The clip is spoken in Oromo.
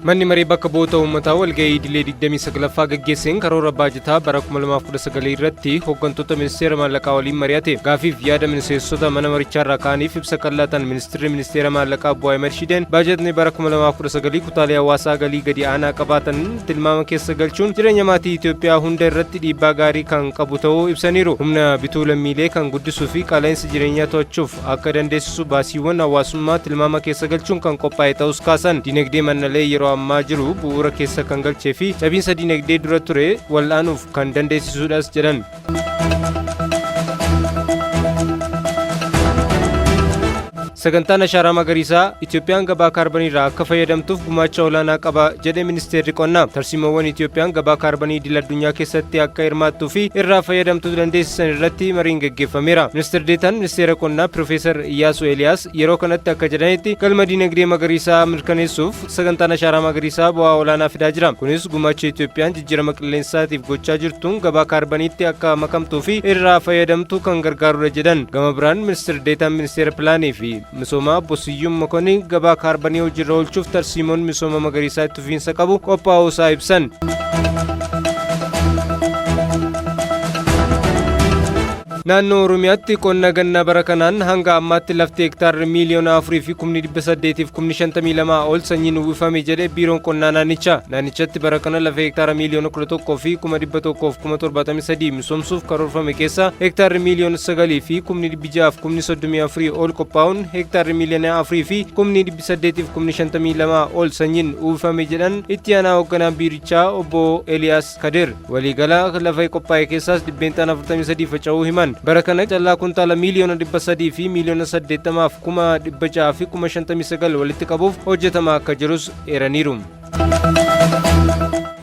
Manni marii bakka bu'oota uummataa walga'ii idilee 29ffaa gaggeesseen karoora baajataa bara 2019 irratti hooggantoota ministeera maallaqaa waliin mari'ate. Gaafiif yaada miseensota mana marichaarraa ka'aniif ibsa qallaatan ministeerri ministeera maallaqaa Abbo Ahmed Shideen baajatni bara 2019 kutaalee hawaasaa galii gadi aanaa qabaatan tilmaama keessa galchuun jireenya maatii Itoophiyaa hunda irratti dhiibbaa gaarii kan qabu ta'uu ibsaniiru. Humna bituu lammiilee kan guddisuu fi qaala'insa jireenyaa to'achuuf akka dandeessisu baasiiwwan hawaasummaa tilmaama keessa galchuun kan qophaa'e ta'us kaasan. Dinagdee mannalee yeroo ammaa jiru bu'uura keessa kan galchee fi cabiinsa dinagdee dura ture wal'aanuuf kan dandeessisuudhas jedhan. Sagantaan ashaaraa magariisaa Itoophiyaan gabaa kaarbanii irraa akka fayyadamtuuf gumaacha olaanaa qaba jedhe ministeerri Qonnaa. Tarsiimoowwan Itoophiyaan gabaa kaarbanii idil addunyaa keessatti akka hirmaattuu fi irraa fayyadamtuu dandeessisan irratti mariin gaggeeffameera. Ministeerri Deetaan ministeera Qonnaa Piroofeesar Iyyaasuu Eeliyaas yeroo kanatti akka jedhanitti galma dinagdee magariisaa mirkaneessuuf sagantaan ashaaraa magariisaa bu'aa olaanaa fidaa jira. Kunis gumaacha Itoophiyaan jijjiirama qilleensaatiif gochaa jirtuun gabaa kaarbaniitti akka makamtuu fi irraa fayyadamtuu kan gargaarudha jedhan. Gama biraan ministeerri Deetaan ministeera Pilaanii fi misooma Bossiyyuun Mokonii gabaa kaarbanii hojiirra oolchuuf tarsiimoon misooma magariisaa itti fufiinsa qabu qophaa'uu isaa ibsan. Naannoo Oromiyaatti qonna gannaa bara kanaan hanga ammaatti lafti hektaarri miliyoona 4,852 ol sanyiin uwwifame jedhe biiroon qonnaa naannichaa. Naannichatti bara kana lafa hektaara miliyoona 11,173 misoomsuuf karoorfame keessaa hektaarri miliyoona 9,634 ol qophaa'uun hektaarri miliyoona 4,852 ol sanyiin uwwifame jedhan itti aanaa hoogganaan biirichaa obbo Eliyaas Kadir. Waliigala lafa qophaa'e keessaas dhibbeentaan 43 faca'uu himan. Bara kana callaa kuntaala miliyoona 300 fi miliyoona 80,600 fi 59 walitti qabuuf hojjetamaa akka jirus eeraniiru.